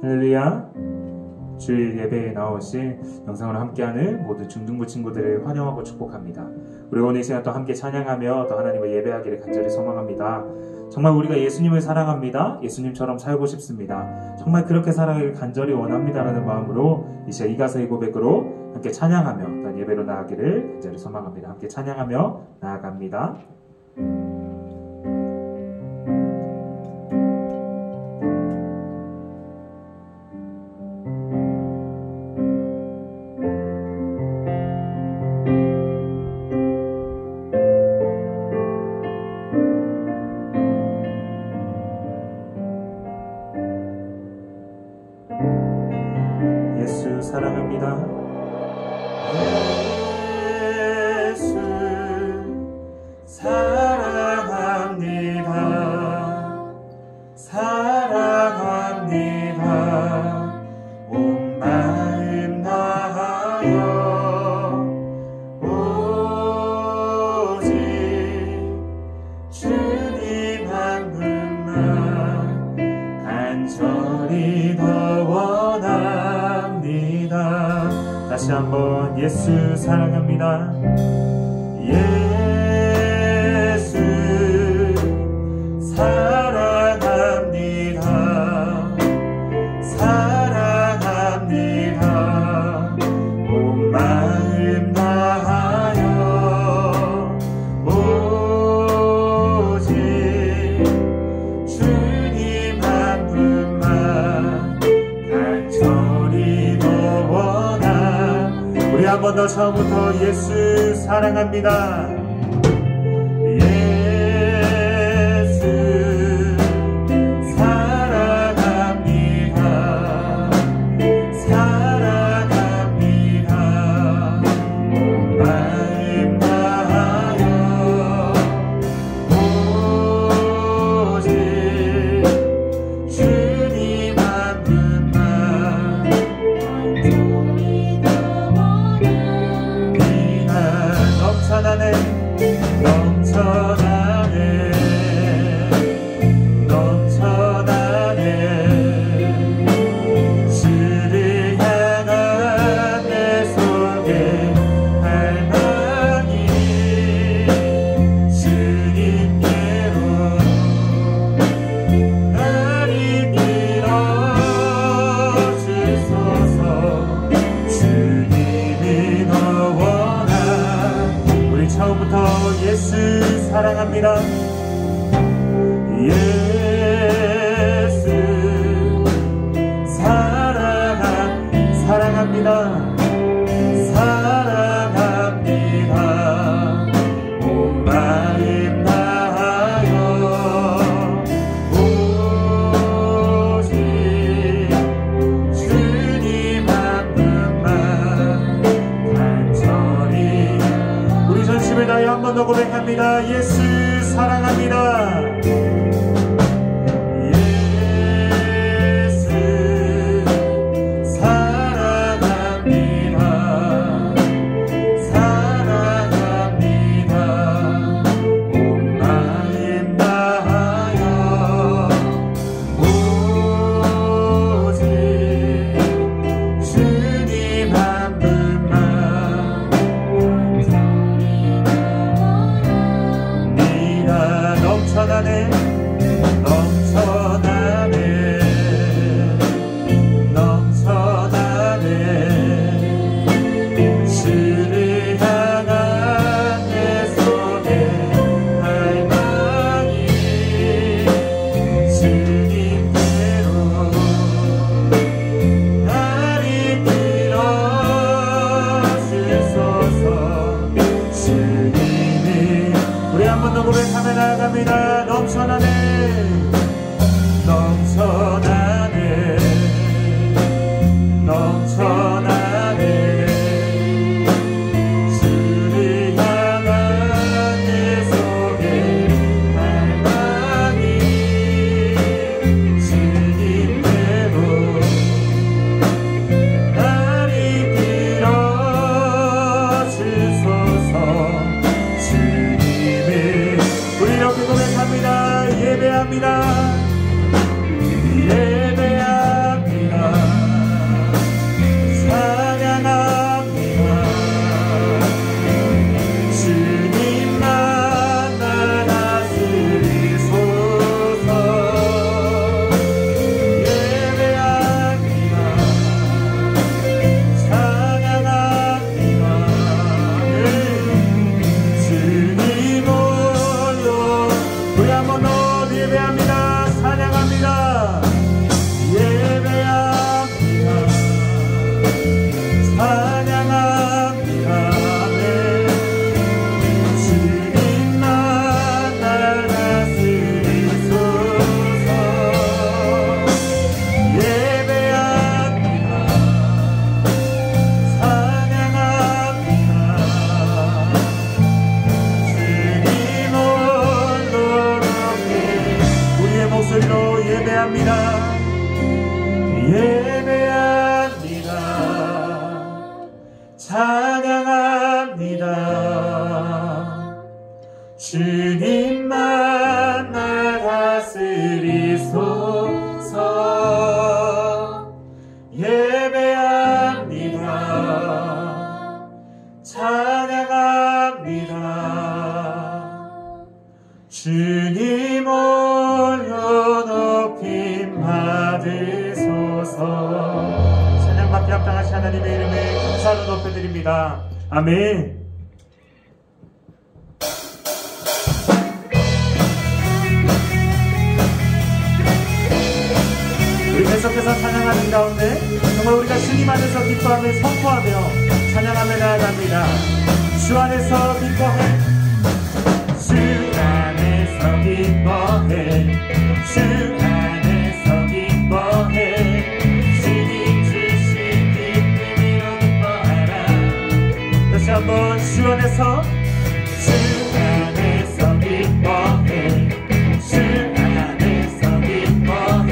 할렐루야. 주일 예배에 나오신 영상으로 함께하는 모든 중등부 친구들을 환영하고 축복합니다. 우리 오늘 이 시간 또 함께 찬양하며 또 하나님을 예배하기를 간절히 소망합니다. 정말 우리가 예수님을 사랑합니다. 예수님처럼 살고 싶습니다. 정말 그렇게 살아가길 간절히 원합니다라는 마음으로 이 시간 이가서의 고백으로 함께 찬양하며 또 예배로 나아가기를 간절히 소망합니다. 함께 찬양하며 나아갑니다. 예수 사랑합니다. 예수 사랑합니다. 사랑합니다. 온 마음 다하여 오직 주님 한 분만 간절히 더 원합니다. 다시 한번 예수 사랑합니다. 예수 사랑합니다. 사랑합니다. 온 마음 다하여 오직 주님 한 분만 간절히 더 원함. 우리 한 번 더 처음부터 예수 사랑합니다. 예수 사랑합니다. 사랑합니다. 온 마음 다하여 오직 주님 한 분만 간절히 더 원합니다. 넘쳐나네 넘쳐나네 넘쳐나네 주를 향한 내 속에 갈망이 주님께로 날 이끌어 주소서. 주님이 더 원함. 우리 처음부터 예수 사랑합니다. 예수 사랑합니다. 사랑합니다. 온 마음 다하여 오직 주님 한 분만 간절히. 우리 전심을 다해 한 번 더 고백합니다. 예수 사랑합니다. 예수 사랑합니다. 사랑합니다. 온 마음 다하여 오직 주님 한 분만 넘쳐나네 넘쳐나네 넘쳐나네 주를 향한 내 속에 갈망이 주님께로 날 이끌어 주소서. 주님이. 우리 한 번 더 고백하며 나아갑니다. 넘쳐나네 넘쳐나네 넘쳐나네 주를 향한 내 속에 갈망이 주님께로 날 이끌어 주소서. 주님이. 우리 이렇게 고백합니다. 예배합니다. 예배합니다. 주님만 날 다스리소서. 예배합니다. 찬양합니다. 주님 올려 높임 받으소서. 찬양받기 합당하신 하나님의 이름에 감사로 높여드립니다. 아멘. 우리 계속해서 찬양하는 가운데 정말 우리가 주님 안에서 기뻐하며 선포하며 찬양하며 나아갑니다. 주 안에서 기뻐해, 주 안에서 기뻐해, 주 안에서 기뻐해, 주님 주신 기쁨으로 기뻐하라. 다시 한번 주 안에서, 주 안에서 기뻐해, 주 안에서 기뻐해,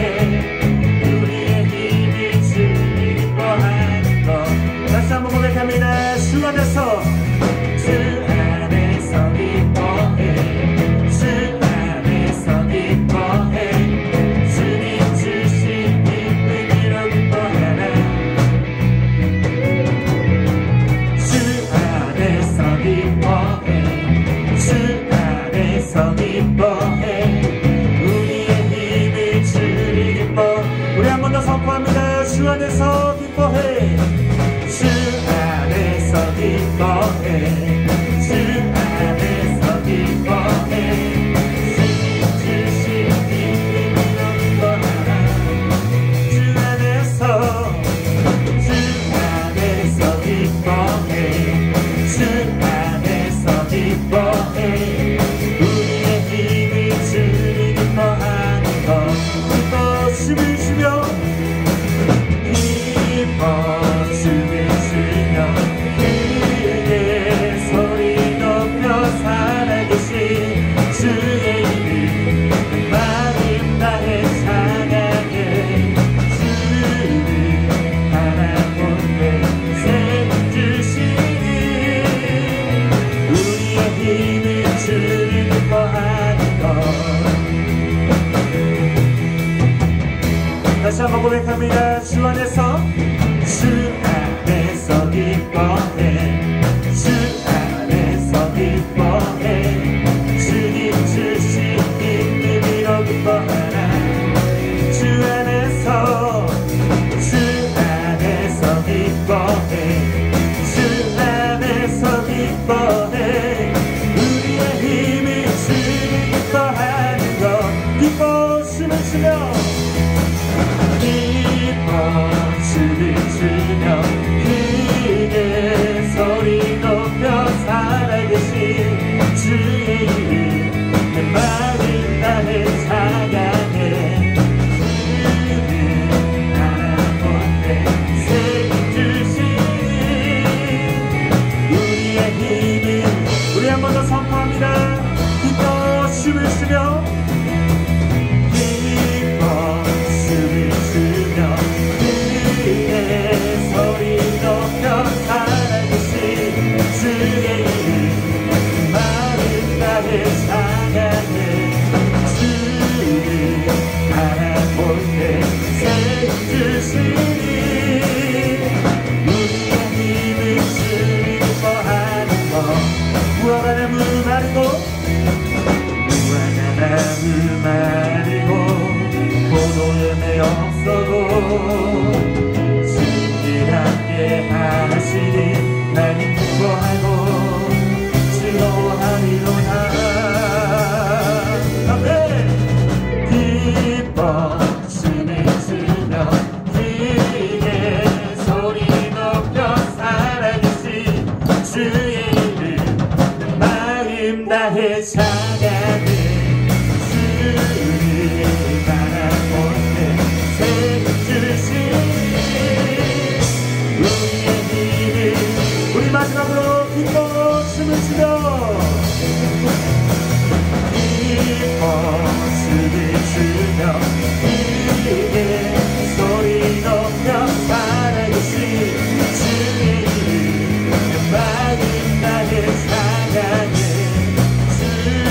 우리의 힘이 주님 기뻐하는 것. 다시 한번 고백합니다. 주 안에서, 주 안에서 기뻐해, 주 안에서 기뻐해, 주님 주신 기쁨으로 기뻐하라. 주 안에서 기뻐해, 주 안에서 기뻐해, 우리의 힘이 주님 기뻐. 우리 한 번 더 선포합니다. 주 안에서 기뻐해, 주 안에서 기뻐해, 주 안에서 기뻐해, 주님 주신 기쁨으로 기뻐하라. 주 안에서, 주 안에서 기뻐해, 주 안에서 기뻐해, 우리의 힘이 주님 기뻐하는 것. 기뻐 춤을 추며, 기뻐 춤을 추며, 크게 소리 높여 살아계신 주의 이름 마음 다해 찬양해. 주를 바라보네 생명 주시니 우리의 힘은 주를 기뻐하는 것. 다시 한번 고백합니다. 주 안에서, 주 안에서 기뻐해, 주 안에서 기뻐해, 주님 주신 기쁨으로 기뻐하라. 주 안에서, 주 안에서 기뻐해, 주 안에서 기뻐해, 우리의 힘이 주님 기뻐하는 것. 기뻐 춤을 추며, 기뻐 춤을 추며, 크게 소리 높여 살아계신 주의 이름 내 마음 다해 찬양해. 주를 바라보네 생명 주신 우리의 힘은. 우리 한 번 더 선포합니다. 기뻐 춤을 추며, 기뻐 춤을 추며, 크게 소리 높여 살아계신 주의 이름 마음 다해 찬양해. 주를 바라보네 생명 주시니 우리의 힘은 주를 기뻐하는 것. 무화과 나무 마르고, 무화과 나무 마르고, 포도염에 없어도 주님께 함께 하시니 나는 기뻐하고 즐거워하리로다. 아멘. 기뻐 춤을 추며, 크게 소리 높여 살아계신 주의 이름 마음 다해 찬양해. 주를 바라보네 생명 주신 우리의 힘을. 우리 마지막으로 기뻐 춤을 추며, 기뻐 춤을 추며, 크게 소리 높여 살아계신 주의 이름 마음 다해 찬양해. 주를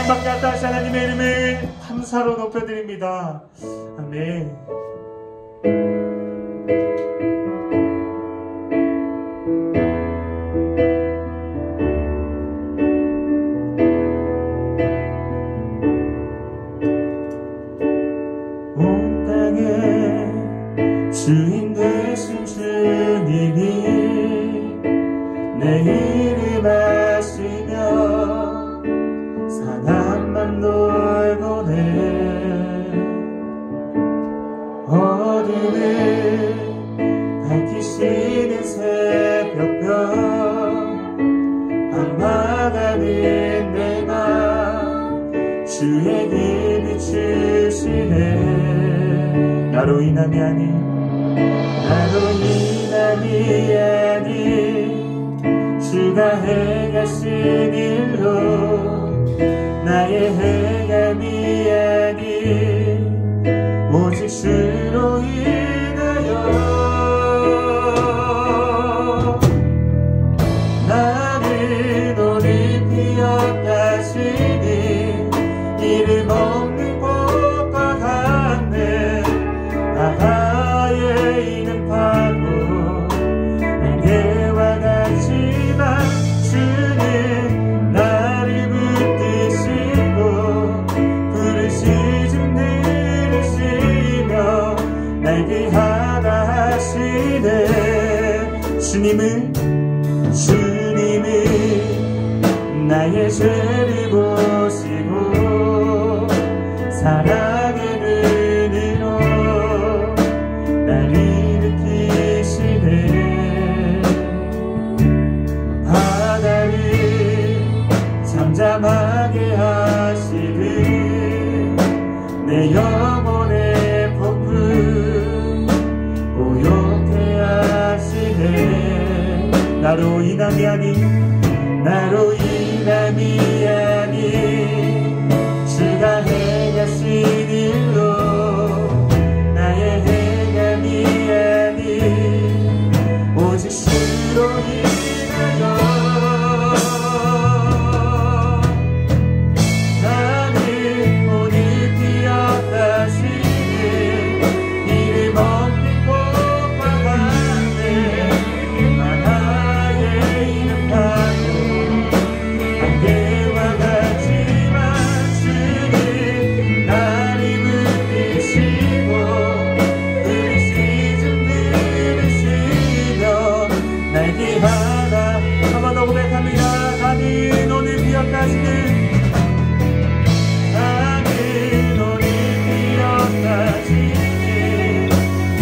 주님밖에 없다 하신 하나님의 이름을 감사로 높여드립니다. 아멘. 온 땅의 주인 되신 주님이 내 이름 아시며 사랑만 돌보네. 어둠을 밝히시는 새벽별 방황하는 내 맘 주의 길 비추시네. 나로 인함이 아닌 주가 행하신 일로 나의 행함이 아닌 오직 주로 인하여 나를 오늘 피었다시니 이름 없는 꽃과 같네. 바다에 있는 파도 안개와 같지만 주는 나를 붙드시고 부르시즘 들으시며 날게 하다 하시네. 주님은 나의 죄를 보시고 사랑의 눈으로 날 일으키시네. 바다를 잠잠하게 하시듯 내 영혼의 폭풍 고요케 하시네. 나로 인함이 아닌 주가 행하신 일로 나의 행함이 아닌 오직 주로 인하여 나는 오늘 피었다시니 이름 없는 꽃과 같네. 바다에 있는 파도 안개와 같지만 주는 나를 붙드시고 부르시즘 들으시며 날게 하다. 한 번 더 고백합니다. 나는 오늘 피었다시니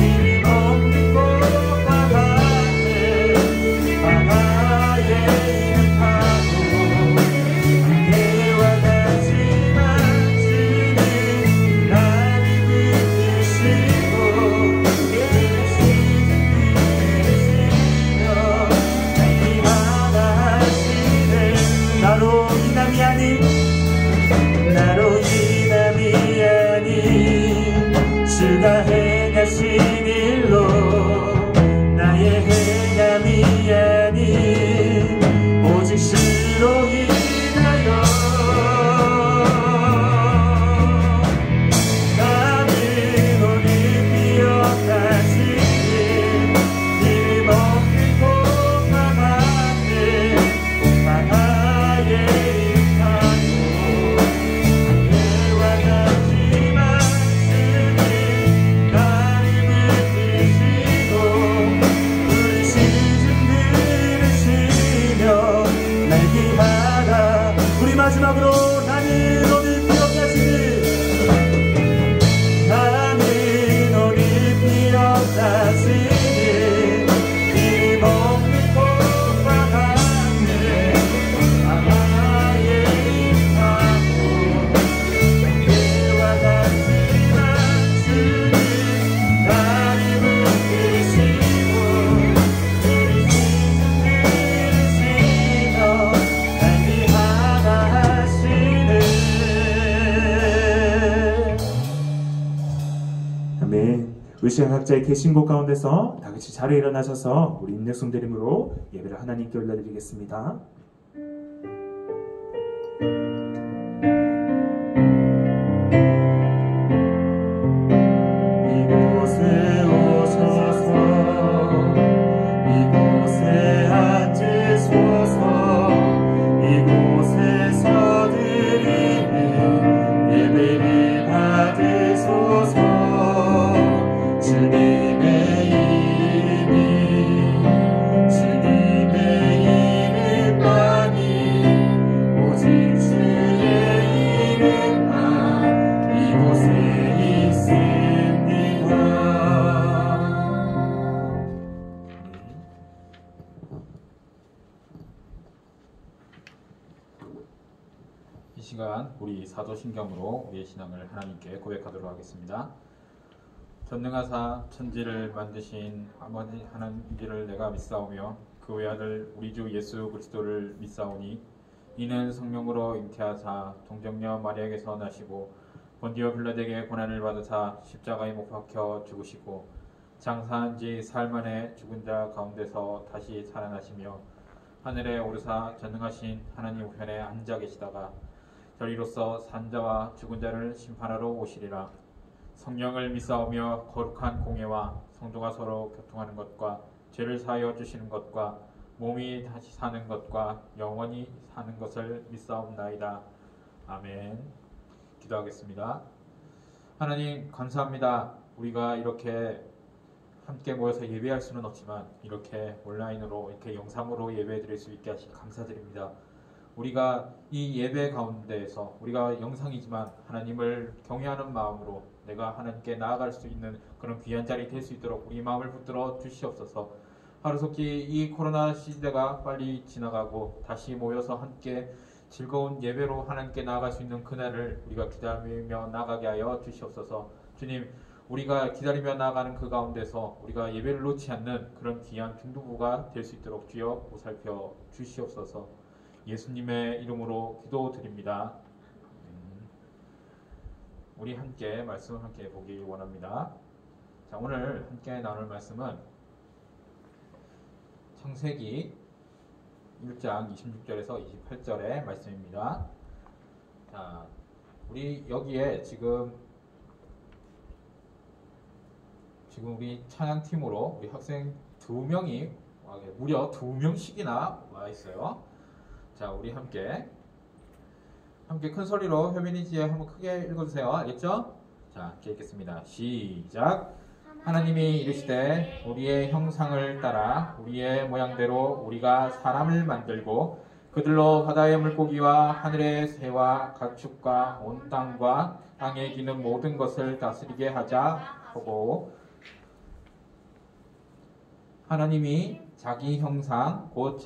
이름 없는 꽃과 같네. 바다에 있는 파도 안개와 같지만 주는 나를 붙드시고 부르시즘 들으시며 날게 하다 하시네. 나로 인함이 아닌 주가 행하신 일로 나의 행함이 아닌 오직 주로 인하여 나는 오늘 피었다시니 이름 없는 꽃과 같네. 바다에 있는 파도 안개와 같지만 주는 나를 붙드시고 부르시즘 들으시며 날게 하라. 우리 마지막으로 나는 오늘 피었다시니 이름 없는 꽃과 같네. 바다에 있는 파도 안개와 같지만 주는 나를 붙드시고 부르시즘 들으시며 날게 하다 하시네. 아멘. 우리 시간 각자의 계신 곳 가운데서 다 같이 자리에 일어나셔서 우리 임력송 드림으로 예배를 하나님께 올려드리겠습니다. 우리 사도신경으로 우리의 신앙을 하나님께 고백하도록 하겠습니다. 전능하사 천지를 만드신 아버지 하나님께를 내가 믿사오며 그 외아들 우리 주 예수 그리스도를 믿사오니 이는 성령으로 잉태하사 동정녀 마리아에게서 나시고 본디오 빌라에게 고난을 받으사 십자가에 못 박혀 죽으시고 장사한 지 사흘 만에 죽은 자 가운데서 다시 살아나시며 하늘에 오르사 전능하신 하나님 우편에 앉아 계시다가 저리로서 산자와 죽은 자를 심판하러 오시리라. 성령을 믿사오며 거룩한 공예와 성도가 서로 교통하는 것과 죄를 사하여 주시는 것과 몸이 다시 사는 것과 영원히 사는 것을 믿사옵나이다. 아멘. 기도하겠습니다. 하나님 감사합니다. 우리가 이렇게 함께 모여서 예배할 수는 없지만 이렇게 온라인으로 이렇게 영상으로 예배드릴 수 있게 하시 감사드립니다. 우리가 이 예배 가운데에서 우리가 영상이지만 하나님을 경외하는 마음으로 내가 하나님께 나아갈 수 있는 그런 귀한 자리 될 수 있도록 우리 마음을 붙들어 주시옵소서. 하루속히 이 코로나 시대가 빨리 지나가고 다시 모여서 함께 즐거운 예배로 하나님께 나아갈 수 있는 그날을 우리가 기다리며 나아가게 하여 주시옵소서. 주님, 우리가 기다리며 나아가는 그 가운데서 우리가 예배를 놓지 않는 그런 귀한 중두부가 될 수 있도록 주여 보살펴 주시옵소서. 예수님의 이름으로 기도드립니다. 우리 함께 말씀 함께 보기 원합니다. 자, 오늘 함께 나눌 말씀은 창세기 1장 26절에서 28절의 말씀입니다. 자, 우리 여기에 지금 우리 찬양팀으로 우리 학생 2명이 무려 2명씩이나 와 있어요. 자, 우리 함께 큰 소리로 효빈이 지혜 한번 크게 읽어주세요. 알겠죠? 자, 함께 읽겠습니다. 시작. 하나님이 이르시되 우리의 형상을 따라 우리의 모양대로 우리가 사람을 만들고 그들로 바다의 물고기와 하늘의 새와 가축과 온 땅과 땅에 기는 모든 것을 다스리게 하자 하고, 하나님이 자기 형상 곧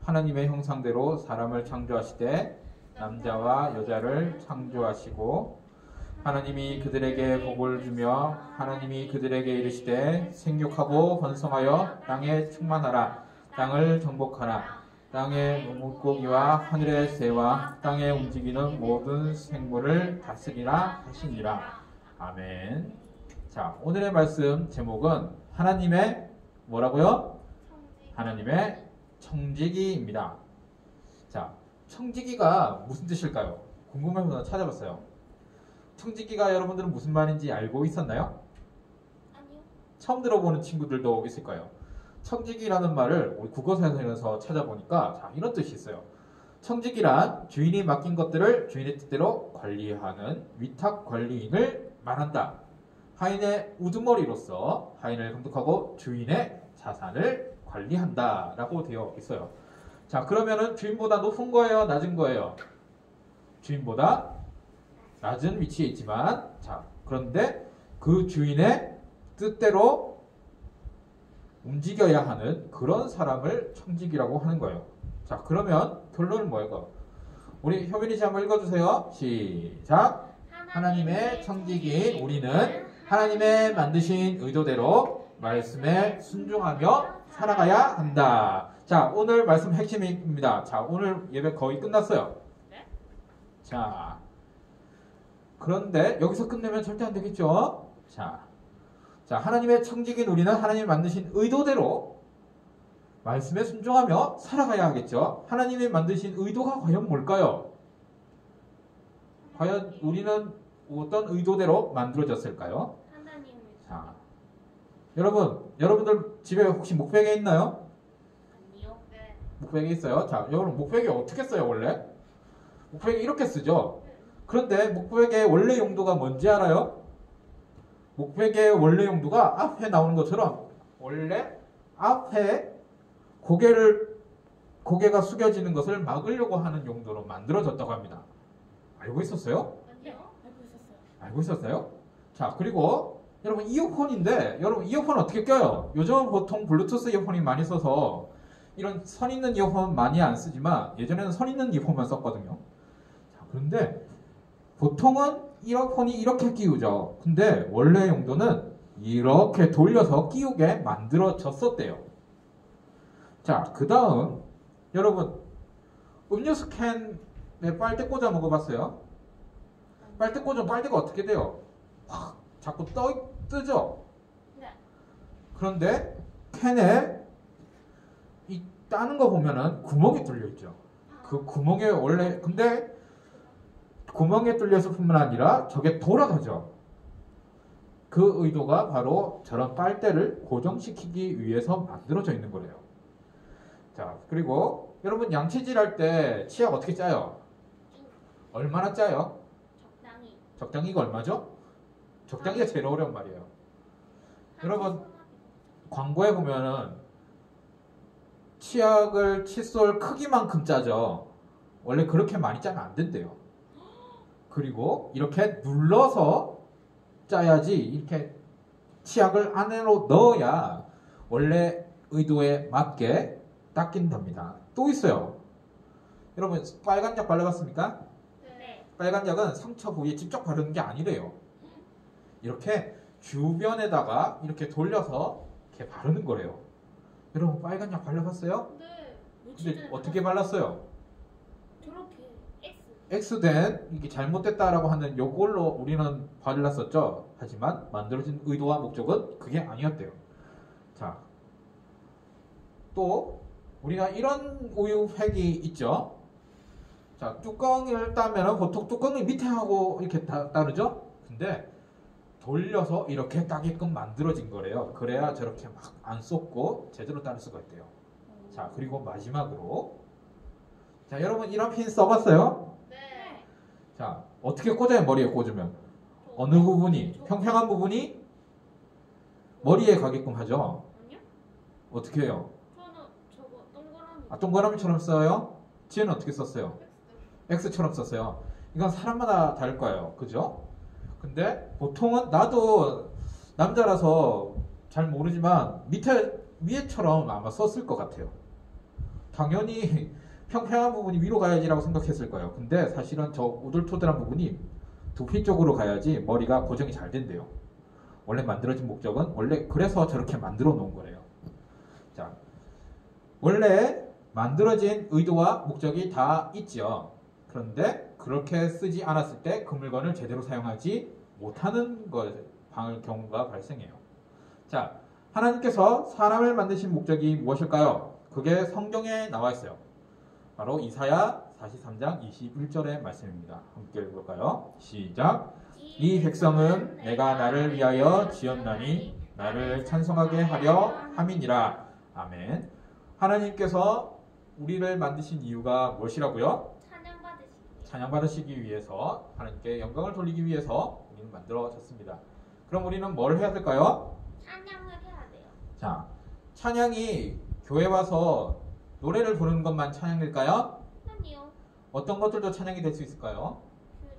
하나님의 형상대로 사람을 창조하시되 남자와 여자를 창조하시고 하나님이 그들에게 복을 주며 하나님이 그들에게 이르시되 생육하고 번성하여 땅에 충만하라. 땅을 정복하라. 땅의 물고기와 하늘의 새와 땅에 움직이는 모든 생물을 다스리라 하시니라. 아멘. 자, 오늘의 말씀 제목은 하나님의 뭐라고요? 하나님의 청지기입니다. 자, 청지기가 무슨 뜻일까요? 궁금해서 찾아봤어요. 청지기가 여러분들은 무슨 말인지 알고 있었나요? 아니요. 처음 들어보는 친구들도 있을 거예요. 청지기라는 말을 우리 국어사전에서 찾아보니까 자, 이런 뜻이 있어요. 청지기란 주인이 맡긴 것들을 주인의 뜻대로 관리하는 위탁 관리인을 말한다. 하인의 우두머리로서 하인을 감독하고 주인의 자산을 관리한다 라고 되어 있어요. 자, 그러면은 주인보다 높은 거예요? 낮은 거예요? 주인보다 낮은 위치에 있지만, 자, 그런데 그 주인의 뜻대로 움직여야 하는 그런 사람을 청지기라고 하는 거예요. 자, 그러면 결론은 뭐예요? 우리 효빈이 씨 한번 읽어주세요. 시작. 하나님의 청지기인 우리는 하나님의 만드신 의도대로 말씀에 순종하며 살아가야 한다. 자, 오늘 말씀 핵심입니다. 자, 오늘 예배 거의 끝났어요. 자, 그런데 여기서 끝내면 절대 안 되겠죠? 자, 하나님의 청지기인 우리는 하나님이 만드신 의도대로 말씀에 순종하며 살아가야 하겠죠? 하나님이 만드신 의도가 과연 뭘까요? 과연 우리는 어떤 의도대로 만들어졌을까요? 자, 여러분들 집에 혹시 목베개 있나요? 아니요. 네. 목베개 있어요? 자, 여러분 목베개 어떻게 써요 원래? 목베개 이렇게 쓰죠? 그런데 목베개의 원래 용도가 뭔지 알아요? 목베개의 원래 용도가 앞에 나오는 것처럼 원래 앞에 고개가 숙여지는 것을 막으려고 하는 용도로 만들어졌다고 합니다. 알고 있었어요? 아니요. 알고 있었어요. 알고 있었어요? 자, 그리고 여러분 이어폰인데 여러분 이어폰 어떻게 껴요? 요즘은 보통 블루투스 이어폰이 많이 써서 이런 선 있는 이어폰 많이 안 쓰지만 예전에는 선 있는 이어폰만 썼거든요. 자, 그런데 보통은 이어폰이 이렇게 끼우죠. 근데 원래 용도는 이렇게 돌려서 끼우게 만들어졌었대요. 자, 그 다음 여러분 음료수 캔에 빨대 꽂아 먹어봤어요? 빨대 꽂으면 빨대가 어떻게 돼요? 확 자꾸 뜨죠? 네. 그런데 캔에 이 따는 거 보면은 구멍이 뚫려 있죠. 그 구멍에 원래 근데 구멍에 뚫려서 뿐만 아니라 저게 돌아가죠. 그 의도가 바로 저런 빨대를 고정시키기 위해서 만들어져 있는 거래요. 자, 그리고 여러분 양치질 할 때 치약 어떻게 짜요? 얼마나 짜요? 적당히. 적당히가 얼마죠? 적당히가 제일 어려운 말이에요. 여러분 광고에 보면은 치약을 칫솔 크기만큼 짜죠. 원래 그렇게 많이 짜면 안 된대요. 그리고 이렇게 눌러서 짜야지 이렇게 치약을 안으로 넣어야 원래 의도에 맞게 닦인답니다. 또 있어요. 여러분 빨간 약 발라봤습니까? 네. 빨간 약은 상처 부위에 직접 바르는 게 아니래요. 이렇게 주변에다가 이렇게 돌려서 이렇게 바르는 거래요. 여러분 빨간 약 발라봤어요? 네. 근데 어떻게 발랐어요? 저렇게 X. X된 이게 잘못됐다라고 하는 요걸로 우리는 발랐었죠. 하지만 만들어진 의도와 목적은 그게 아니었대요. 자, 또 우리가 이런 우유팩이 있죠. 자, 뚜껑을 따면은 보통 뚜껑이 밑에 하고 이렇게 따르죠. 근데 돌려서 이렇게 따게끔 만들어진 거래요. 그래야 저렇게 막 안 쏟고 제대로 따를 수가 있대요. 자, 그리고 마지막으로 자, 여러분 이런 핀 써봤어요? 네. 자, 어떻게 꽂아요? 머리에 꽂으면 어느 부분이 평평한 부분이 머리에 가게끔 하죠. 아니요? 어떻게 해요? 저는 저거 동그라미. 아, 동그라미처럼 써요? 지혜는 어떻게 썼어요? X처럼 썼어요. 이건 사람마다 다를 거예요. 그죠? 근데 보통은 나도 남자라서 잘 모르지만 위에처럼 아마 썼을 것 같아요. 당연히 평평한 부분이 위로 가야지라고 생각했을 거예요. 근데 사실은 저 우들토들한 부분이 두피 쪽으로 가야지 머리가 고정이 잘 된대요. 원래 만들어진 목적은 원래 그래서 저렇게 만들어 놓은 거래요. 자, 원래 만들어진 의도와 목적이 다 있죠. 그런데 그렇게 쓰지 않았을 때 그 물건을 제대로 사용하지 못하는 경우가 발생해요. 자, 하나님께서 사람을 만드신 목적이 무엇일까요? 그게 성경에 나와 있어요. 바로 이사야 43장 21절의 말씀입니다. 함께 읽어볼까요? 시작. 이 백성은 내가 나를 위하여 지었나니 나를 찬송하게 하려 함이니라. 아멘. 하나님께서 우리를 만드신 이유가 무엇이라고요? 찬양받으시기 위해서, 하나님께 영광을 돌리기 위해서 우리는 만들어졌습니다. 그럼 우리는 뭘 해야 될까요? 찬양을 해야 돼요. 자, 찬양이 교회 와서 노래를 부르는 것만 찬양일까요? 아니요. 어떤 것들도 찬양이 될 수 있을까요?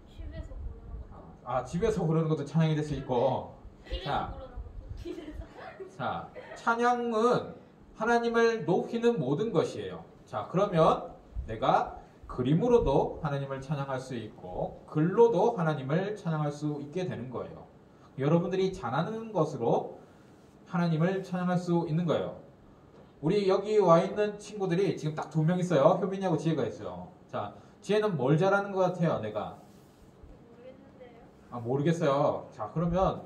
집에서 부르는 것도. 아, 집에서 부르는 것도 찬양이 될 수 있고. 길에서 자. 부르는 것도. 길에서. 자, 찬양은 하나님을 높이는 모든 것이에요. 자, 그러면 내가 그림으로도 하나님을 찬양할 수 있고 글로도 하나님을 찬양할 수 있게 되는 거예요. 여러분들이 잘하는 것으로 하나님을 찬양할 수 있는 거예요. 우리 여기 와 있는 친구들이 지금 딱 2명 있어요. 효빈이하고 지혜가 있어요. 자, 지혜는 뭘 잘하는 것 같아요, 내가? 모르겠는데요. 아, 모르겠어요. 자, 그러면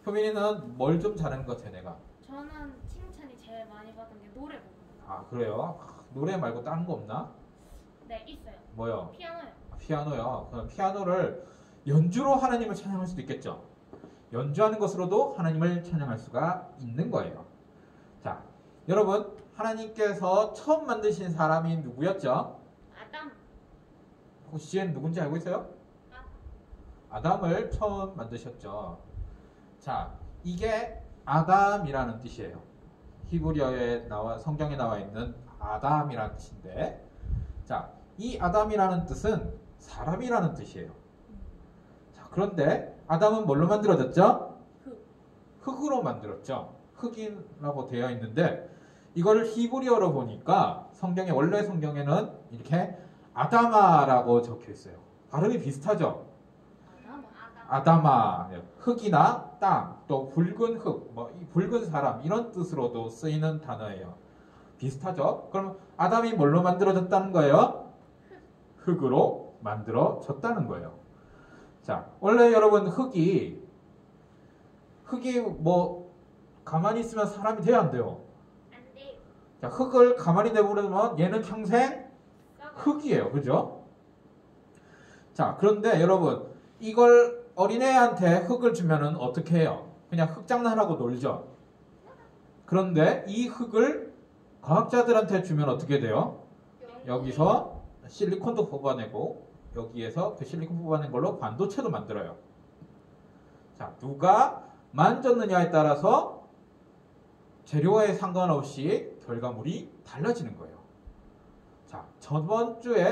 효빈이는 뭘 좀 잘하는 것 같아요, 내가? 저는 칭찬이 제일 많이 받은 게 노래 부르는 거. 아, 그래요? 노래 말고 다른 거 없나? 네, 있어요. 뭐요? 피아노요. 아, 피아노요. 그럼 피아노를 연주로 하나님을 찬양할 수도 있겠죠. 연주하는 것으로도 하나님을 찬양할 수가 있는 거예요. 자, 여러분, 하나님께서 처음 만드신 사람이 누구였죠? 아담. 혹시 지혜는 누군지 알고 있어요? 아담을 처음 만드셨죠. 자, 이게 아담이라는 뜻이에요. 히브리어에 성경에 나와 있는 아담이라는 뜻인데, 자, 이 아담이라는 뜻은 사람이라는 뜻이에요. 자, 그런데 아담은 뭘로 만들어졌죠? 흙으로 만들었죠. 흙이라고 되어 있는데 이거를 히브리어로 보니까 원래 성경에는 이렇게 아담아라고 적혀 있어요. 발음이 비슷하죠. 아담. 아다마, 흙이나 땅, 또 붉은 흙, 뭐 이 붉은 사람 이런 뜻으로도 쓰이는 단어예요. 비슷하죠? 그럼 아담이 뭘로 만들어졌다는 거예요? 흙으로 만들어졌다는 거예요. 자, 원래 여러분 흙이 뭐 가만히 있으면 사람이 돼야 안 돼요? 안 돼요. 자, 흙을 가만히 내버리면 얘는 평생 흙이에요. 그죠? 자, 그런데 여러분 이걸 어린애한테 흙을 주면은 어떻게 해요? 그냥 흙 장난하고 놀죠. 그런데 이 흙을 과학자들한테 주면 어떻게 돼요? 여기서 실리콘도 뽑아내고 여기에서 그 실리콘 뽑아낸 걸로 반도체도 만들어요. 자, 누가 만졌느냐에 따라서 재료에 상관없이 결과물이 달라지는 거예요. 자,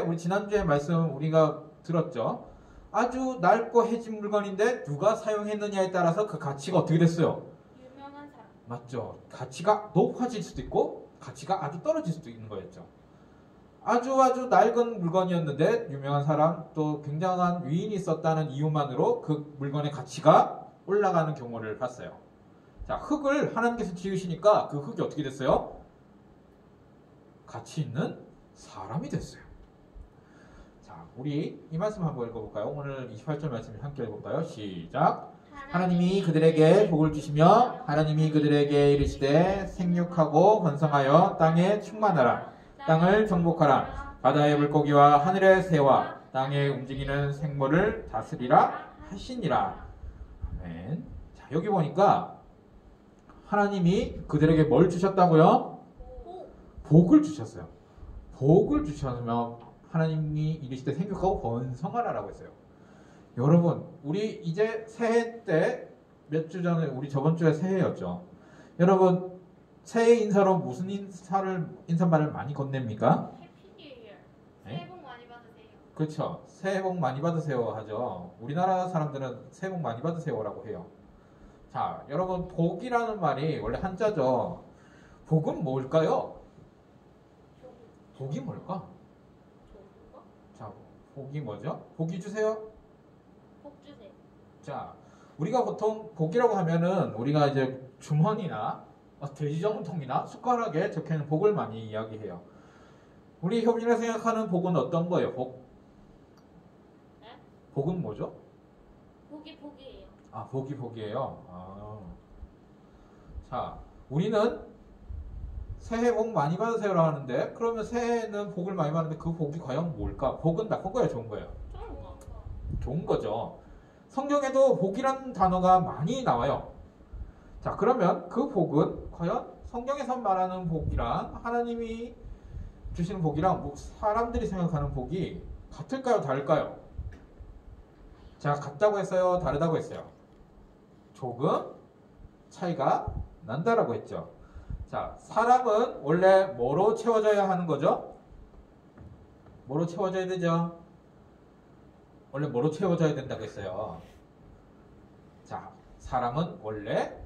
우리 지난주에 말씀 우리가 들었죠? 아주 낡고 해진 물건인데 누가 사용했느냐에 따라서 그 가치가 어떻게 됐어요? 유명한 사람. 맞죠? 가치가 높아질 수도 있고 가치가 아주 떨어질 수도 있는 거였죠. 아주 낡은 물건이었는데 유명한 사람 또 굉장한 위인이 있었다는 이유만으로 그 물건의 가치가 올라가는 경우를 봤어요. 자, 흙을 하나님께서 지으시니까 그 흙이 어떻게 됐어요? 가치 있는 사람이 됐어요. 자, 우리 이 말씀 한번 읽어볼까요? 오늘 28절 말씀을 함께 읽어볼까요? 시작. 하나님이 그들에게 복을 주시며 하나님이 그들에게 이르시되 생육하고 번성하여 땅에 충만하라. 땅을 정복하라. 바다의 물고기와 하늘의 새와 땅에 움직이는 생물을 다스리라 하시니라. 아멘. 자, 여기 보니까 하나님이 그들에게 뭘 주셨다고요? 복을 주셨어요. 복을 주셨으면 하나님이 이르시되 생육하고 번성하라라고 했어요. 여러분, 우리 이제 새해 때 몇 주 전에 우리 저번 주에 새해였죠. 여러분, 새해 인사로 무슨 인사말을 많이 건넵니까? 해피 뉴 이어. 네? 새해 복 많이 받으세요. 그렇죠. 새해 복 많이 받으세요 하죠. 우리나라 사람들은 새해 복 많이 받으세요라고 해요. 자, 여러분, 복이라는 말이 원래 한자죠. 복은 뭘까요? 복이 뭘까? 자, 복이 뭐죠? 복이 주세요. 복 주세요. 자, 우리가 보통 복이라고 하면은 우리가 이제 주머니나 돼지저금통이나 숟가락에 적혀있는 복을 많이 이야기해요. 우리 효빈이가 생각하는 복은 어떤 거예요? 복? 네? 복은 뭐죠? 복이에요. 아, 복이에요. 아. 자, 우리는 새해 복 많이 받으세요라고 하는데 그러면 새해는 복을 많이 받는데 그 복이 과연 뭘까? 복은 나쁜 거예요? 좋은 거예요? 좋은 거. 좋은 거죠. 성경에도 복이라는 단어가 많이 나와요. 자, 그러면 그 복은 과연 성경에서 말하는 복이랑 하나님이 주시는 복이랑 사람들이 생각하는 복이 같을까요? 다를까요? 자, 같다고 했어요? 다르다고 했어요? 조금 차이가 난다라고 했죠. 자, 사람은 원래 뭐로 채워져야 하는 거죠? 뭐로 채워져야 되죠? 원래 뭐로 채워져야 된다고 했어요? 자, 사람은 원래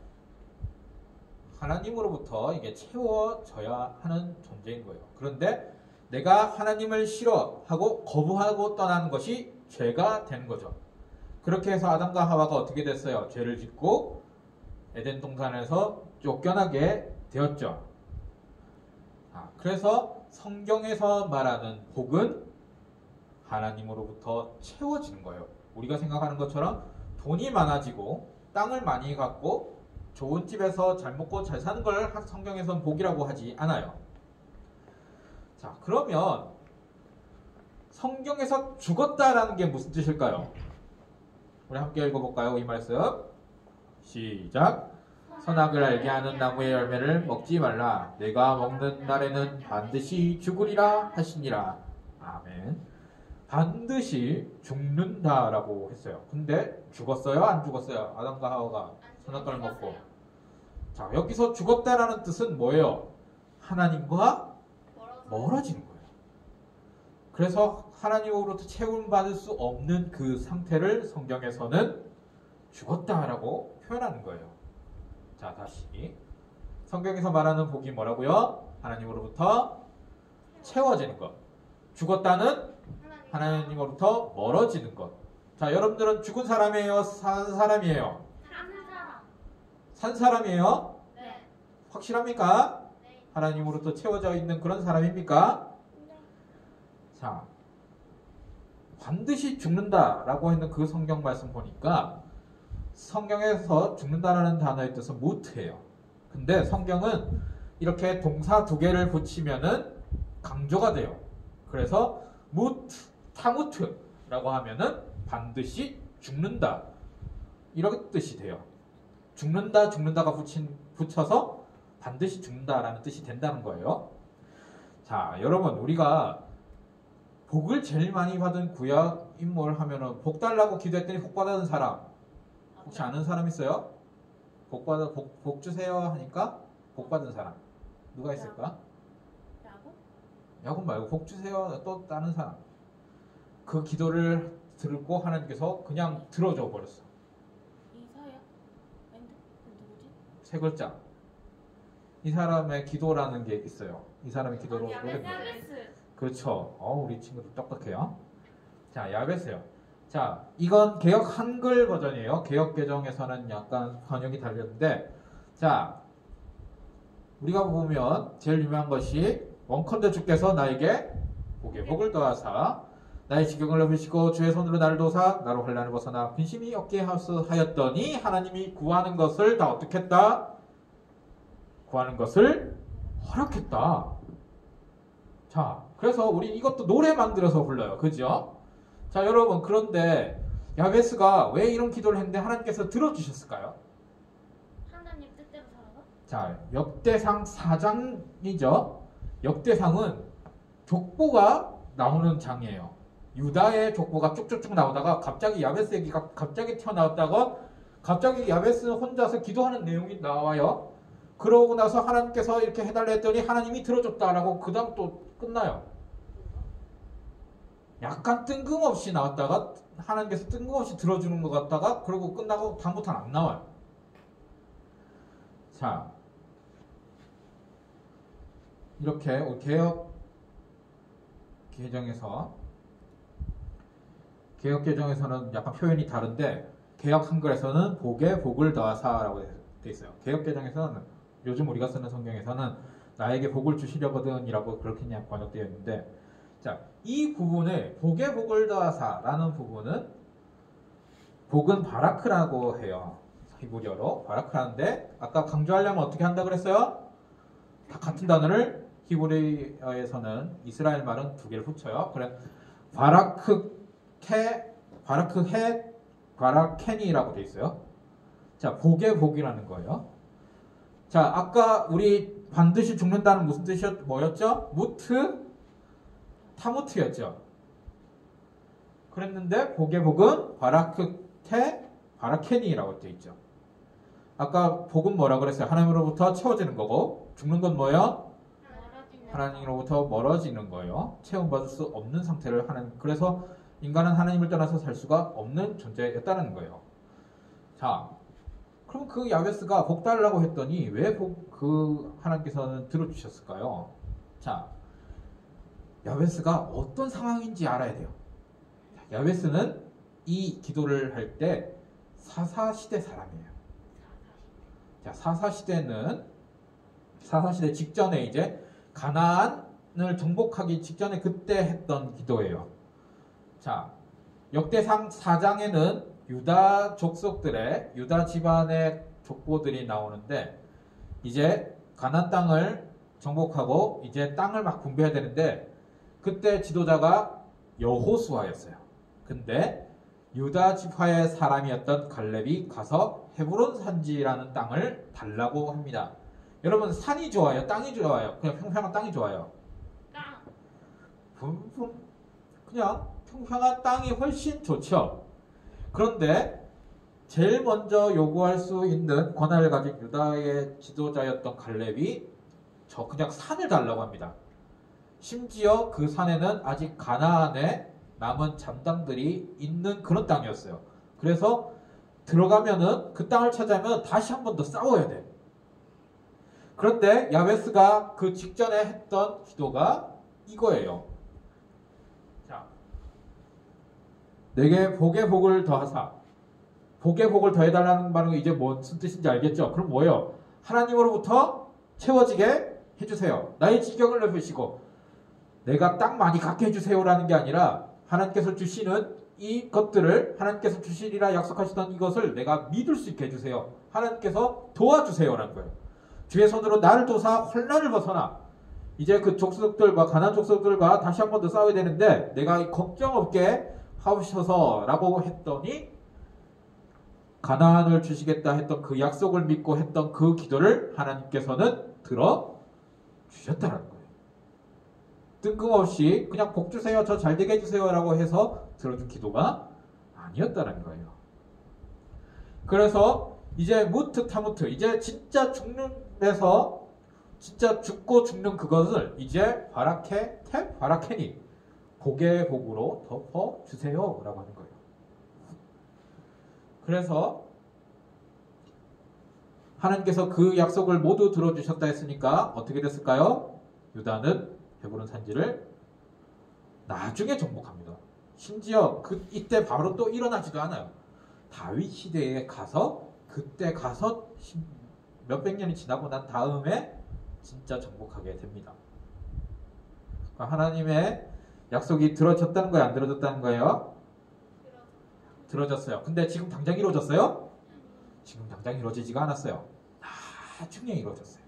하나님으로부터 이게 채워져야 하는 존재인 거예요. 그런데 내가 하나님을 싫어하고 거부하고 떠나는 것이 죄가 되는 거죠. 그렇게 해서 아담과 하와가 어떻게 됐어요? 죄를 짓고 에덴 동산에서 쫓겨나게 되었죠. 그래서 성경에서 말하는 복은 하나님으로부터 채워지는 거예요. 우리가 생각하는 것처럼 돈이 많아지고 땅을 많이 갖고 좋은 집에서 잘 먹고 잘 사는 걸 성경에서는 복이라고 하지 않아요. 자, 그러면 성경에서 죽었다라는 게 무슨 뜻일까요? 우리 함께 읽어볼까요? 이 말씀 시작. 선악을 알게 하는 나무의 열매를 먹지 말라. 내가 먹는 날에는 반드시 죽으리라 하시니라. 아멘. 반드시 죽는다라고 했어요. 근데 죽었어요? 안 죽었어요? 아담과 하와가 선악과를 먹고. 자, 여기서 죽었다라는 뜻은 뭐예요? 하나님과 멀어지는 거예요. 그래서 하나님으로부터 채움받을 수 없는 그 상태를 성경에서는 죽었다라고 표현하는 거예요. 자, 다시 성경에서 말하는 복이 뭐라고요? 하나님으로부터 채워지는 것. 죽었다는 하나님으로부터 멀어지는 것. 자, 여러분들은 죽은 사람이에요? 산 사람이에요? 사는 사람. 산 사람이에요? 네. 확실합니까? 네. 하나님으로부터 채워져 있는 그런 사람입니까? 네. 자, 반드시 죽는다라고 했는 그 성경 말씀 보니까 성경에서 죽는다라는 단어의 뜻은 무트예요. 근데 성경은 이렇게 동사 두 개를 붙이면은 강조가 돼요. 그래서 무트, 타무트라고 하면은 반드시 죽는다 이런 뜻이 돼요. 죽는다, 죽는다가 붙여서 반드시 죽는다라는 뜻이 된다는 거예요. 자, 여러분 우리가 복을 제일 많이 받은 구약 인물 하면은 복 달라고 기도했더니 복 받은 사람 혹시 아는 사람 있어요? 복 주세요 하니까 복 받은 사람 누가 있을까? 야곱? 야곱 말고 복 주세요 또 다른 사람 그 기도를 듣고 하나님께서 그냥 들어줘 버렸어. 이사야? 아닌데? 누구지? 세 글자. 이 사람의 기도라는 게 있어요. 이 사람의 기도로 야베스. 그렇죠. 우리 친구들 똑똑해요. 자, 야베스요. 자, 이건 개역 한글 버전이에요. 개역 개정에서는 약간 번역이 달렸는데, 자, 우리가 보면 제일 유명한 것이 원컨대 주께서 나에게 복을 더하사 나의 지경을 넓히시고 주의 손으로 나를 도사 나로 환난을 벗어나 근심이 없게 하였더니 하나님이 구하는 것을 다 어떻게 했다? 구하는 것을 허락했다. 자, 그래서 우리 이것도 노래 만들어서 불러요. 그죠? 자, 여러분, 그런데 야베스가 왜 이런 기도를 했는데 하나님께서 들어주셨을까요? 하나님 뜻대로 살아서? 자, 역대상 4장이죠. 역대상은 족보가 나오는 장이에요. 유다의 족보가 쭉쭉쭉 나오다가 갑자기 야베스 얘기가 갑자기 튀어나왔다가 갑자기 야베스 혼자서 기도하는 내용이 나와요. 그러고 나서 하나님께서 이렇게 해달라 했더니 하나님이 들어줬다라고 그 다음 또 끝나요. 약간 뜬금없이 나왔다가 하나님께서 뜬금없이 들어주는 것 같다가 그리고 끝나고 다음부터는 안 나와요. 자, 이렇게 개역 개정에서는 약간 표현이 다른데 개역 한글에서는 복에 복을 더하사라고 돼 있어요. 개역 개정에서는 요즘 우리가 쓰는 성경에서는 나에게 복을 주시려거든이라고 그렇게 그냥 번역되어 있는데, 자, 이 부분에 복에 복을 더하사라는 부분은 복은 바라크라고 해요. 히브리어로 바라크라는데 아까 강조하려면 어떻게 한다 그랬어요? 다 같은 단어를 히브리어에서는 이스라엘 말은 두 개를 붙여요. 그래 바라크헤 바라켄이라고 돼 있어요. 자, 복의 복이라는 거예요. 자, 아까 우리 반드시 죽는다는 무슨 뭐였죠? 무트 타무트였죠. 그랬는데 복의 복은 바라켄이라고 돼 있죠. 아까 복은 뭐라 그랬어요? 하나님으로부터 채워지는 거고, 죽는 건 뭐예요? 하나님으로부터 멀어지는 거예요. 체험받을 수 없는 상태를 그래서 인간은 하나님을 떠나서 살 수가 없는 존재였다는 거예요. 자, 그럼 그 야베스가 복 달라고 했더니 왜 하나님께서는 들어주셨을까요? 자, 야베스가 어떤 상황인지 알아야 돼요. 야베스는 이 기도를 할 때 사사시대 사람이에요. 자, 사사시대 직전에 이제 가나안을 정복하기 직전에 그때 했던 기도예요. 자, 역대상 4장에는 유다 족속들의 유다 집안의 족보들이 나오는데 이제 가나안 땅을 정복하고 이제 땅을 막 분배해야 되는데 그때 지도자가 여호수아였어요. 근데 유다 지파의 사람이었던 갈렙이 가서 헤브론 산지라는 땅을 달라고 합니다. 여러분, 산이 좋아요? 땅이 좋아요? 그냥 평평한 땅이 좋아요? 땅. 그냥 평평한 땅이 훨씬 좋죠. 그런데 제일 먼저 요구할 수 있는 권한을 가진 유다의 지도자였던 갈렙이 그냥 산을 달라고 합니다. 심지어 그 산에는 아직 가나안에 남은 잠당들이 있는 그런 땅이었어요. 그래서 들어가면은 그 땅을 차지하면 다시 한 번 더 싸워야 돼. 그런데 야베스가 그 직전에 했던 기도가 이거예요. 자, 내게 복의 복을 더하사. 복의 복을 더해달라는 말은 이제 무슨 뜻인지 알겠죠? 그럼 뭐예요? 하나님으로부터 채워지게 해주세요. 나의 지경을 넓히시고 내가 땅 많이 갖게 해주세요라는 게 아니라 하나님께서 주시는 이 것들을 하나님께서 주시리라 약속하시던 이것을 내가 믿을 수 있게 해주세요. 하나님께서 도와주세요라는 거예요. 주의 손으로 나를 도사 혼란을 벗어나. 이제 그 족속들과 가나안 족속들과 다시 한 번 더 싸워야 되는데 내가 걱정 없게 하셔서라고 했더니 가나안을 주시겠다 했던 그 약속을 믿고 했던 그 기도를 하나님께서는 들어주셨다는 거예요. 뜬금없이 그냥 복 주세요, 저 잘 되게 해주세요 라고 해서 들어준 기도가 아니었다는 거예요. 그래서 이제 무트 타무트, 이제 진짜 죽는데서 진짜 죽고 죽는 그것을 이제 바라케 테 바라케니 복의 복으로 덮어주세요 라고 하는 거예요. 그래서 하나님께서 그 약속을 모두 들어주셨다 했으니까 어떻게 됐을까요? 유다는 헤브론 산지를 나중에 정복합니다. 심지어 이때 바로 또 일어나지도 않아요. 다윗 시대에 가서 그때 가서 몇백 년이 지나고 난 다음에 진짜 정복하게 됩니다. 그러니까 하나님의 약속이 들어졌다는 거예요? 안 들어졌다는 거예요? 들어졌어요. 근데 지금 당장 이루어졌어요? 지금 당장 이루어지지가 않았어요. 나중에 이루어졌어요.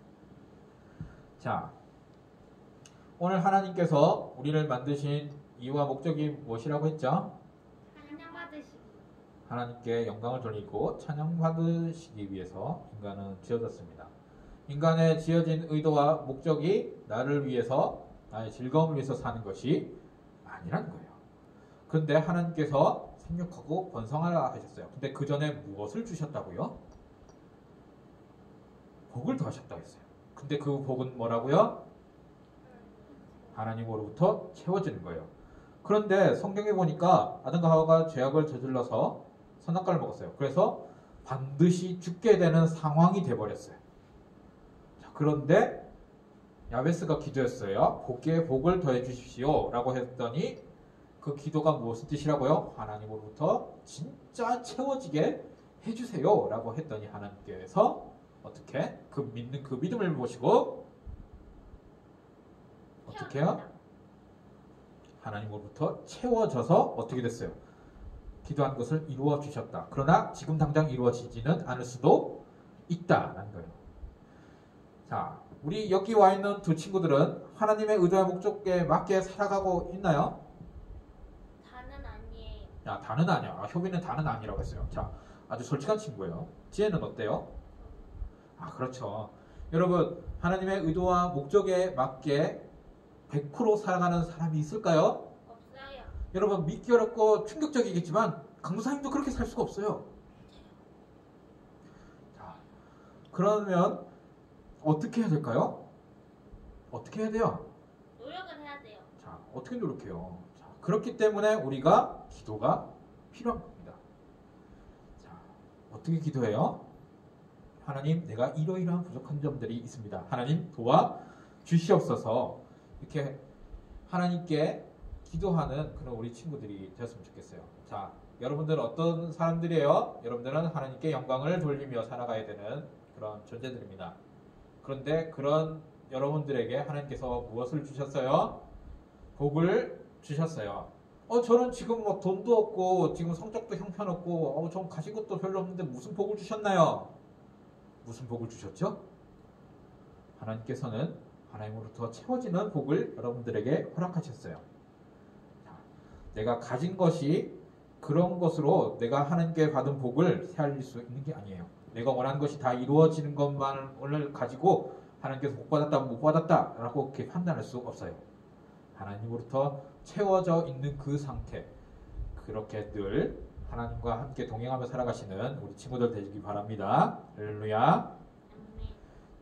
자, 오늘 하나님께서 우리를 만드신 이유와 목적이 무엇이라고 했죠? 찬양받으시기. 하나님께 영광을 돌리고 찬양받으시기 위해서 인간은 지어졌습니다. 인간의 지어진 의도와 목적이 나를 위해서, 나의 즐거움을 위해서 사는 것이 아니라는 거예요. 그런데 하나님께서 생육하고 번성하라 하셨어요. 근데 그 전에 무엇을 주셨다고요? 복을 더하셨다고 했어요. 근데 그 복은 뭐라고요? 하나님으로부터 채워지는 거예요. 그런데 성경에 보니까 아담과 하와가 죄악을 저질러서 선악과를 먹었어요. 그래서 반드시 죽게 되는 상황이 돼버렸어요. 자, 그런데 야베스가 기도했어요. 복에 복을 더해 주십시오 라고 했더니 그 기도가 무엇의 뜻이라고요? 하나님으로부터 진짜 채워지게 해주세요 라고 했더니 하나님께서 어떻게? 그 믿음을 보시고 어떻게 해요? 하나님으로부터 채워져서 어떻게 됐어요? 기도한 것을 이루어 주셨다. 그러나 지금 당장 이루어지지는 않을 수도 있다라는 거예요. 자, 우리 여기 와 있는 두 친구들은 하나님의 의도와 목적에 맞게 살아가고 있나요? 다는 아니에요. 야, 다는 아니야. 효빈은 다는 아니라고 했어요. 자, 아주 솔직한 친구예요. 지혜는 어때요? 아, 그렇죠. 여러분, 하나님의 의도와 목적에 맞게 100% 살아가는 사람이 있을까요? 없어요. 여러분, 믿기 어렵고 충격적이겠지만 강도사님도 그렇게 살 수가 없어요. 자, 그러면 어떻게 해야 될까요? 어떻게 해야 돼요? 노력을 해야 돼요. 자, 어떻게 노력해요? 자, 그렇기 때문에 우리가 기도가 필요한 겁니다. 자, 어떻게 기도해요? 하나님, 내가 이러이러한 부족한 점들이 있습니다. 하나님 도와 주시옵소서. 이렇게 하나님께 기도하는 그런 우리 친구들이 되었으면 좋겠어요. 자, 여러분들은 어떤 사람들이에요? 여러분들은 하나님께 영광을 돌리며 살아가야 되는 그런 존재들입니다. 그런데 그런 여러분들에게 하나님께서 무엇을 주셨어요? 복을 주셨어요. 저는 지금 뭐 돈도 없고 지금 성적도 형편없고 전 가진 것도 별로 없는데 무슨 복을 주셨나요? 무슨 복을 주셨죠? 하나님께서는 하나님으로부터 채워지는 복을 여러분들에게 허락하셨어요. 자, 내가 가진 것이 그런 것으로 내가 하나님께 받은 복을 헤아릴 수 있는 게 아니에요. 내가 원하는 것이 다 이루어지는 것만을 가지고 하나님께서 복 받았다 못 받았다 라고 그렇게 판단할 수 없어요. 하나님으로부터 채워져 있는 그 상태, 그렇게 늘 하나님과 함께 동행하며 살아가시는 우리 친구들 되시기 바랍니다. 할렐루야. 아멘.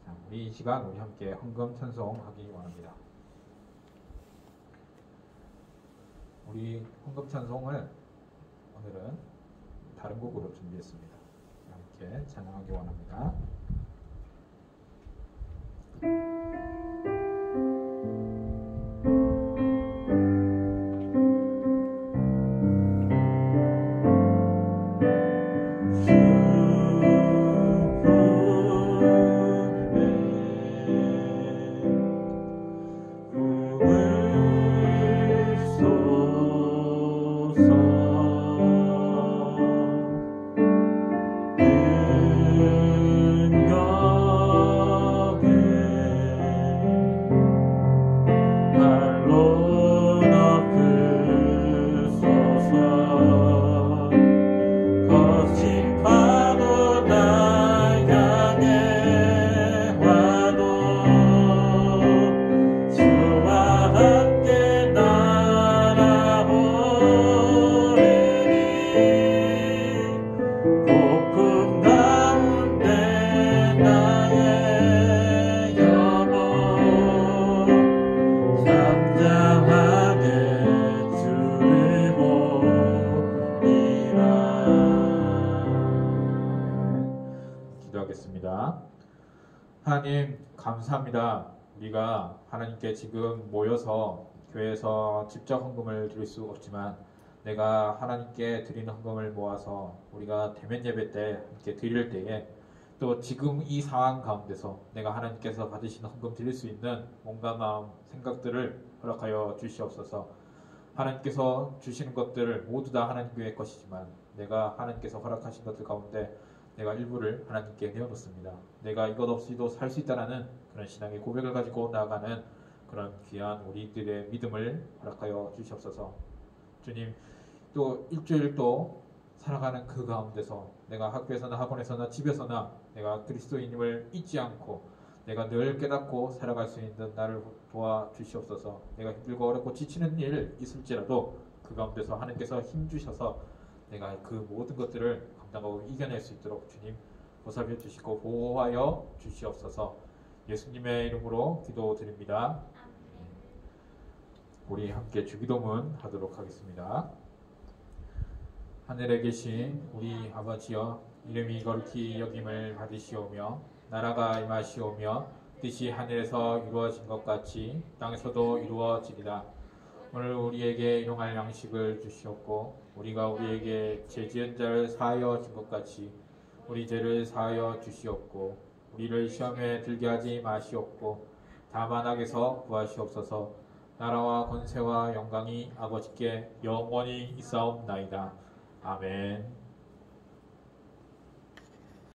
자, 우리 이 시간 우리 함께 헌금 찬송하기 원합니다. 우리 헌금 찬송을 오늘은 다른 곡으로 준비했습니다. 함께 찬양하기 원합니다. 기도하겠습니다. 하나님 감사합니다. 우리가 하나님께 지금 모여서 교회에서 직접 헌금을 드릴 수 없지만 내가 하나님께 드리는 헌금을 모아서 우리가 대면 예배 때 함께 드릴 때에 또 지금 이 상황 가운데서 내가 하나님께서 받으시는 헌금 드릴 수 있는 몸과 마음, 생각들을 허락하여 주시옵소서. 하나님께서 주시는 것들을 모두 다 하나님의 것이지만 내가 하나님께서 허락하신 것들 가운데 내가 일부를 하나님께 내어놓습니다. 내가 이것 없이도 살 수 있다는 그런 신앙의 고백을 가지고 나아가는 그런 귀한 우리들의 믿음을 허락하여 주시옵소서. 주님, 또 일주일 또 살아가는 그 가운데서 내가 학교에서나 학원에서나 집에서나 내가 그리스도인임을 잊지 않고 내가 늘 깨닫고 살아갈 수 있는 나를 도와주시옵소서. 내가 힘들고 어렵고 지치는 일 있을지라도 그 가운데서 하나님께서 힘주셔서 내가 그 모든 것들을 감당하고 이겨낼 수 있도록 주님 보살펴 주시고 보호하여 주시옵소서. 예수님의 이름으로 기도드립니다. 우리 함께 주기도문 하도록 하겠습니다. 하늘에 계신 우리 아버지여, 이름이 거룩히 여김을 받으시오며 나라가 임하시오며 뜻이 하늘에서 이루어진 것 같이 땅에서도 이루어지리라. 오늘 우리에게 일용할 양식을 주시옵고 우리가 우리에게 죄 지은 자를 사하여 준 것 같이 우리 죄를 사하여 주시옵고 우리를 시험에 들게 하지 마시옵고 다만 악에서 구하시옵소서. 나라와 권세와 영광이 아버지께 영원히 있사옵나이다. 아멘.